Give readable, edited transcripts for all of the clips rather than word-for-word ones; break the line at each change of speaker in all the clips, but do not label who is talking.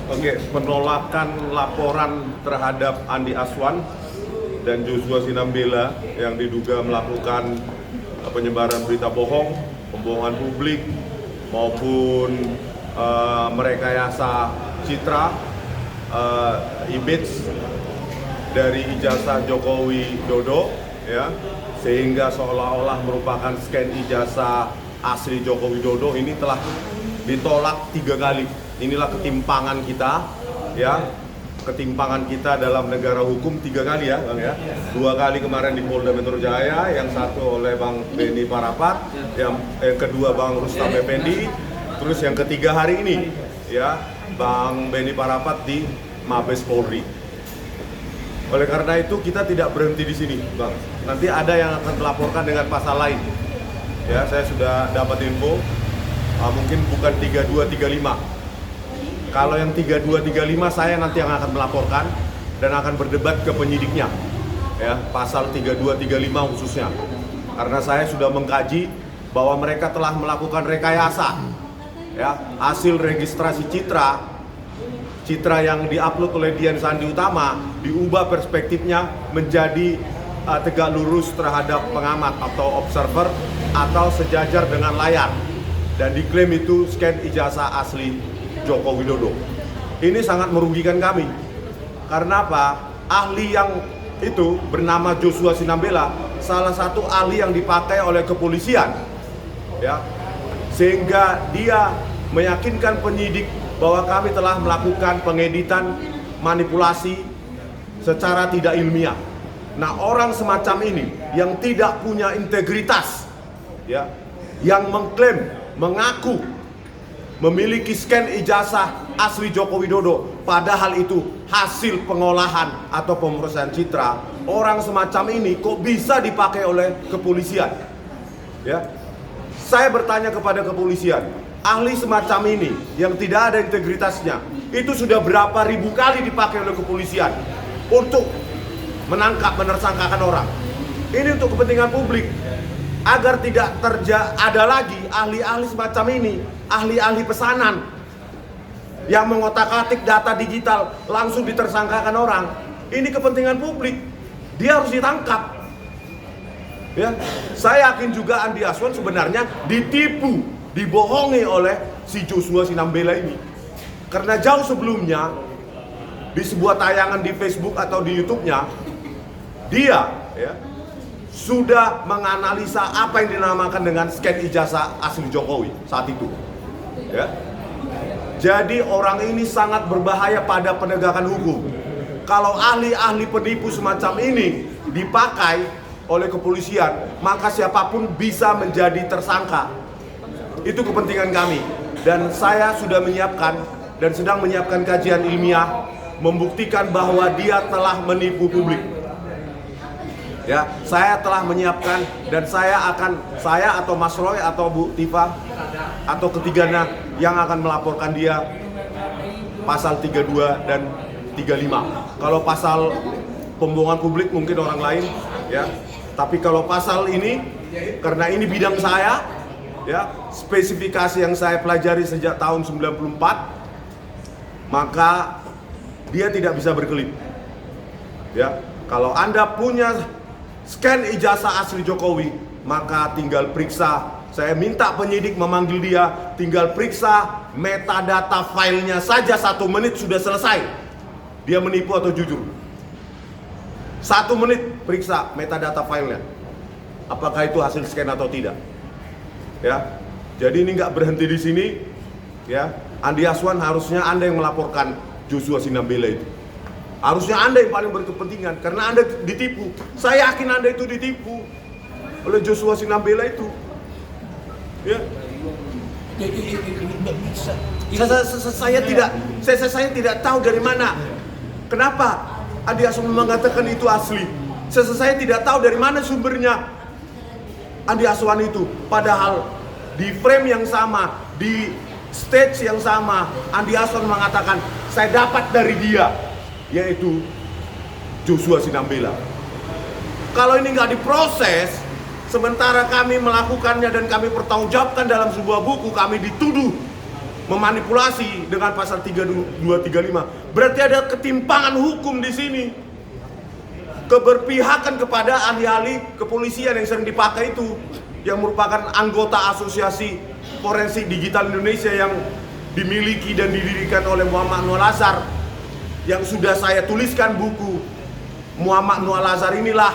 Oke, penolakan laporan terhadap Andi Aswan dan Joshua Sinambela yang diduga melakukan penyebaran berita bohong, pembohongan publik maupun merekayasa citra image dari ijazah Jokowi Dodo, ya, sehingga seolah-olah merupakan scan ijazah asli Jokowi Dodo. Ini telah ditolak 3 kali. Inilah ketimpangan kita, ya, ketimpangan kita dalam negara hukum 3 kali ya, Bang ya. 2 kali kemarin di Polda Metro Jaya, yang satu oleh Bang Beni Parapat, yang kedua Bang Rustam Effendi, terus yang ketiga hari ini, ya, Bang Beni Parapat di Mabes Polri. Oleh karena itu kita tidak berhenti di sini, Bang. Nanti ada yang akan melaporkan dengan pasal lain. Ya, saya sudah dapat info, mungkin bukan 3235. Kalau yang 3235 saya nanti yang akan melaporkan dan akan berdebat ke penyidiknya, ya, pasal 3235 khususnya. Karena saya sudah mengkaji bahwa mereka telah melakukan rekayasa, ya, hasil registrasi citra yang diupload oleh Dian Sandi Utama diubah perspektifnya menjadi tegak lurus terhadap pengamat atau observer atau sejajar dengan layar, dan diklaim itu scan ijazah asli Joko Widodo. Ini sangat merugikan kami. Karena apa? Ahli yang itu bernama Joshua Sinambela, salah satu ahli yang dipakai oleh kepolisian, ya, sehingga dia meyakinkan penyidik bahwa kami telah melakukan pengeditan, manipulasi secara tidak ilmiah. Nah, orang semacam ini yang tidak punya integritas, ya, yang mengklaim, mengaku memiliki scan ijazah asli Joko Widodo, padahal itu hasil pengolahan atau pemrosesan citra. Orang semacam ini kok bisa dipakai oleh kepolisian? Ya, saya bertanya kepada kepolisian, ahli semacam ini yang tidak ada integritasnya, itu sudah berapa ribu kali dipakai oleh kepolisian untuk menangkap, menersangkakan orang. Ini untuk kepentingan publik, agar tidak ada lagi ahli-ahli semacam ini, ahli-ahli pesanan yang mengotak-atik data digital langsung ditersangkakan orang. Ini kepentingan publik, dia harus ditangkap. Ya, saya yakin juga Andi Aswan sebenarnya ditipu, dibohongi oleh si Joshua Sinambela ini. Karena jauh sebelumnya di sebuah tayangan di Facebook atau di YouTube-nya, dia, ya, sudah menganalisa apa yang dinamakan dengan scan ijazah asli Jokowi saat itu, ya. Jadi orang ini sangat berbahaya pada penegakan hukum. Kalau ahli-ahli penipu semacam ini dipakai oleh kepolisian, maka siapapun bisa menjadi tersangka. Itu kepentingan kami, dan saya sudah menyiapkan dan sedang menyiapkan kajian ilmiah membuktikan bahwa dia telah menipu publik. Ya, saya telah menyiapkan, dan saya atau Mas Roy atau Bu Tifa atau ketiganya yang akan melaporkan dia pasal 32 dan 35. Kalau pasal pembohongan publik mungkin orang lain, ya. Tapi kalau pasal ini, karena ini bidang saya, ya, spesifikasi yang saya pelajari sejak tahun 94, maka dia tidak bisa berkelip. Ya, kalau Anda punya scan ijazah asli Jokowi, maka tinggal periksa. Saya minta penyidik memanggil dia, tinggal periksa metadata filenya saja, 1 menit sudah selesai. Dia menipu atau jujur. 1 menit periksa metadata filenya, apakah itu hasil scan atau tidak. Ya, jadi ini nggak berhenti di sini. Ya, Andi Aswan harusnya Anda yang melaporkan Joshua Sinambela itu. Harusnya Anda yang paling berkepentingan, karena Anda ditipu. Saya yakin Anda itu ditipu oleh Joshua Sinambela itu. Ya. Saya tidak tahu dari mana. Kenapa Andi Aswan mengatakan itu asli? Saya tidak tahu dari mana sumbernya Andi Aswan itu. Padahal di frame yang sama, di stage yang sama, Andi Aswan mengatakan saya dapat dari dia, yaitu Joshua Sinambela. Kalau ini nggak diproses, sementara kami melakukannya dan kami pertanggungjawabkan dalam sebuah buku, kami dituduh memanipulasi dengan pasal 3235. Berarti ada ketimpangan hukum di sini. Keberpihakan kepada ahli-ahli kepolisian yang sering dipakai itu, yang merupakan anggota Asosiasi Forensik Digital Indonesia yang dimiliki dan didirikan oleh Muhammad Nur Al-Azhar, yang sudah saya tuliskan buku. Muhammad Nur Al-Azhar inilah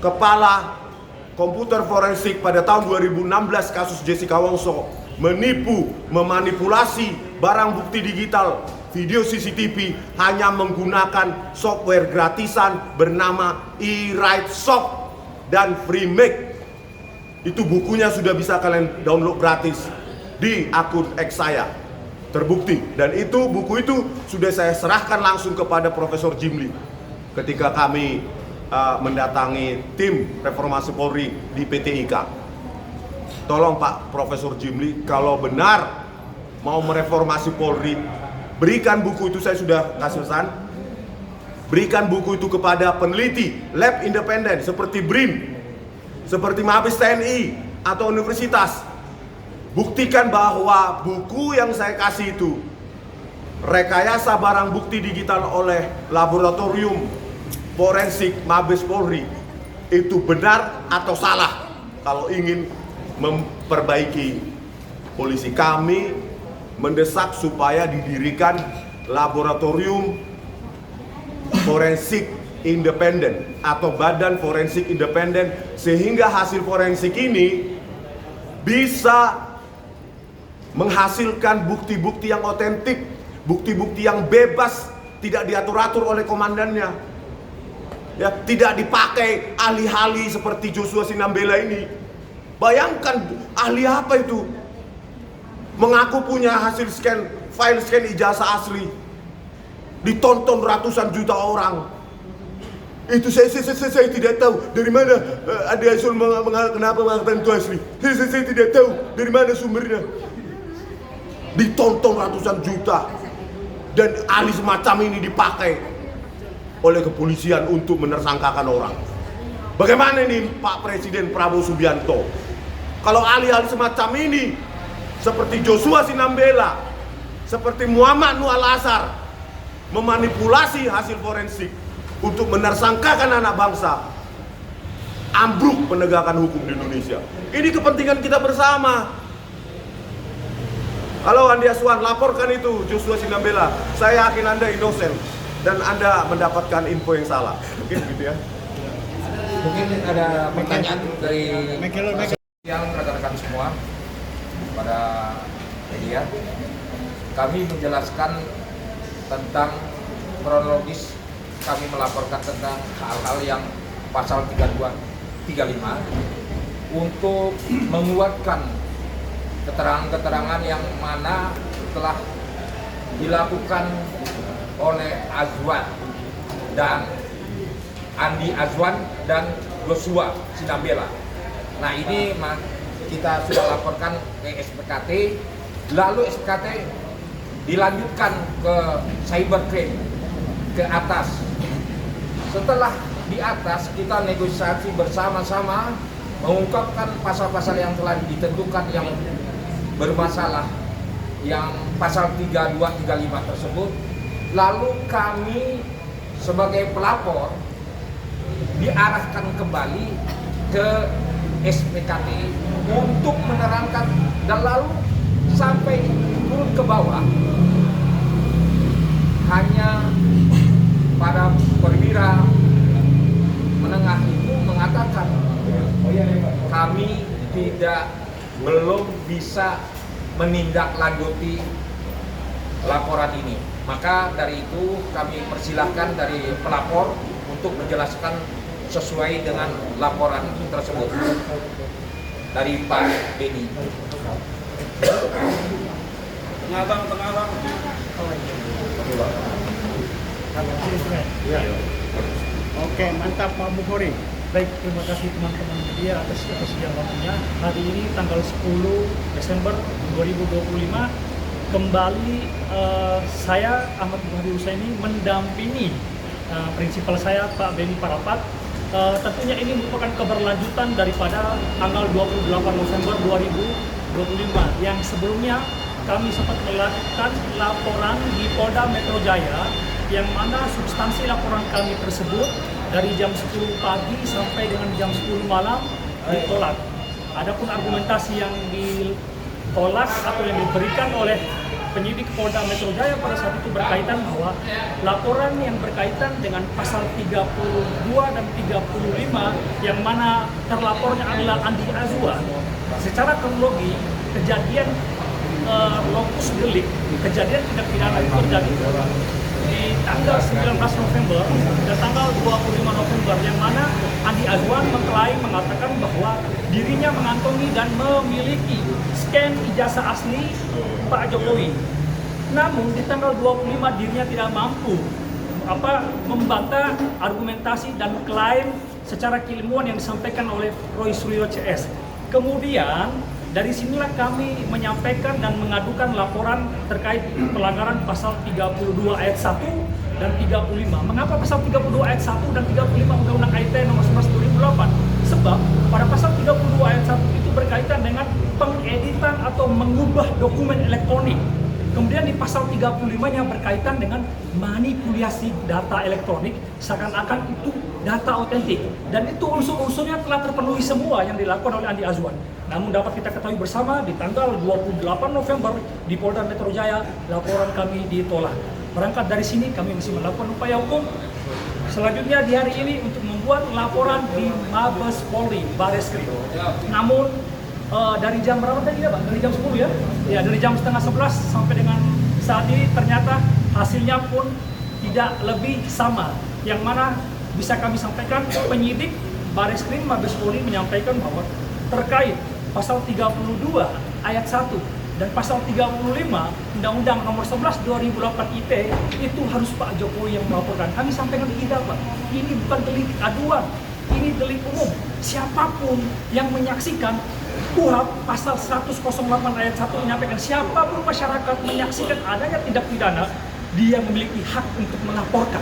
kepala komputer forensik pada tahun 2016 kasus Jessica Wongso, menipu, memanipulasi barang bukti digital video CCTV hanya menggunakan software gratisan bernama eWriteSoft dan FreeMake. Itu bukunya sudah bisa kalian download gratis di akun X saya, terbukti. Dan itu buku itu sudah saya serahkan langsung kepada Profesor Jimli ketika kami mendatangi tim reformasi Polri di PT IKA. Tolong Pak Profesor Jimli, kalau benar mau mereformasi Polri, berikan buku itu, saya sudah kasih pesan. Berikan buku itu kepada peneliti lab independen seperti BRIN, seperti Mabes TNI atau universitas. Buktikan bahwa buku yang saya kasih itu rekayasa barang bukti digital oleh laboratorium forensik Mabes Polri itu benar atau salah. Kalau ingin memperbaiki polisi, kami mendesak supaya didirikan laboratorium forensik independen atau badan forensik independen, sehingga hasil forensik ini bisa menghasilkan bukti-bukti yang otentik, bukti-bukti yang bebas, tidak diatur-atur oleh komandannya. Ya, tidak dipakai ahli-ahli seperti Joshua Sinambela ini. Bayangkan ahli apa itu? Mengaku punya hasil file scan ijazah asli, ditonton ratusan juta orang. Itu saya tidak tahu dari mana ada Asul kenapa mengatakan itu asli. Saya tidak tahu dari mana sumbernya. Ditonton ratusan juta, dan ahli semacam ini dipakai oleh kepolisian untuk menersangkakan orang. Bagaimana ini Pak Presiden Prabowo Subianto? Kalau ahli-ahli semacam ini seperti Joshua Sinambela, seperti Muhammad Nur Al-Azhar memanipulasi hasil forensik untuk menersangkakan anak bangsa, ambruk penegakan hukum di Indonesia. Ini kepentingan kita bersama. Halo Andi Aswan, laporkan itu Joshua Sinambela. Saya yakin Anda inosen dan Anda mendapatkan info yang salah. Mungkin gitu ya.
Mungkin ada pertanyaan dari yang rekan-rekan semua pada media. Kami menjelaskan tentang kronologis kami melaporkan tentang hal-hal yang pasal 3235 untuk menguatkan keterangan-keterangan yang mana telah dilakukan oleh Azwan dan Andi Azwan dan Joshua Sinambela. Nah, ini kita sudah laporkan ke SPKT, lalu SPKT dilanjutkan ke cybercrime, ke atas. Setelah di atas kita negosiasi bersama-sama mengungkapkan pasal-pasal yang telah ditentukan yang bermasalah, yang pasal 3235 tersebut. Lalu kami sebagai pelapor diarahkan kembali ke SPKT untuk menerangkan, dan lalu sampai turun ke bawah hanya pada perwira menengah itu mengatakan kami belum bisa menindaklanjuti laporan ini. Maka dari itu kami persilahkan dari pelapor untuk menjelaskan sesuai dengan laporan tersebut dari Pak Beni.
Tengah. Oke, mantap Pak Bukhari.
Baik, terima kasih teman-teman media atas jawabannya. Hari ini tanggal 10 Desember 2025 kembali saya Ahmad Bukhari Husaini mendampingi prinsipal saya Pak Beni Parapat. Tentunya ini merupakan keberlanjutan daripada tanggal 28 Desember 2025 yang sebelumnya kami sempat melakukan laporan di Polda Metro Jaya, yang mana substansi laporan kami tersebut dari jam 10 pagi sampai dengan jam 10 malam ditolak. Adapun argumentasi yang ditolak atau yang diberikan oleh penyidik Polda Metro Jaya pada saat itu berkaitan bahwa laporan yang berkaitan dengan pasal 32 dan 35 yang mana terlapornya adalah Andi Azwan, secara kronologi kejadian lokus delik, kejadian tindak pidana itu terjadi di tanggal 19 November dan tanggal 25 November, yang mana Andi Azwan mengklaim mengatakan bahwa dirinya mengantongi dan memiliki scan ijazah asli Pak Jokowi. Namun di tanggal 25 dirinya tidak mampu membantah argumentasi dan klaim secara keilmuan yang disampaikan oleh Roy Suryo CS. Kemudian dari sinilah kami menyampaikan dan mengadukan laporan terkait pelanggaran pasal 32 ayat 1 dan 35. Mengapa pasal 32 ayat 1 dan 35 Undang-Undang ITE nomor 11 2008? Sebab pada pasal 32 ayat 1 itu berkaitan dengan pengeditan atau mengubah dokumen elektronik. Kemudian di pasal 35-nya berkaitan dengan manipulasi data elektronik seakan-akan itu data otentik. Dan itu unsur-unsurnya telah terpenuhi semua yang dilakukan oleh Andi Azwan. Namun dapat kita ketahui bersama di tanggal 28 November di Polda Metro Jaya laporan kami ditolak. Berangkat dari sini kami masih melakukan upaya hukum. Selanjutnya di hari ini untuk membuat laporan di Mabes Polri, Bareskrim. Namun dari jam berapa tadi ya Pak? Dari jam 10 ya? Ya, dari jam setengah 11 sampai dengan saat ini ternyata hasilnya pun tidak lebih sama. Yang mana bisa kami sampaikan penyidik Bareskrim Mabes Polri menyampaikan bahwa terkait pasal 32 ayat 1 dan pasal 35 Undang-Undang nomor 11 2008 ITE itu harus Pak Jokowi yang melaporkan. Kami sampaikan tidak Pak, ini bukan delik aduan, ini delik umum. Siapapun yang menyaksikan KUHP pasal 108 ayat 1 menyampaikan siapapun masyarakat menyaksikan adanya tindak pidana, dia memiliki hak untuk melaporkan.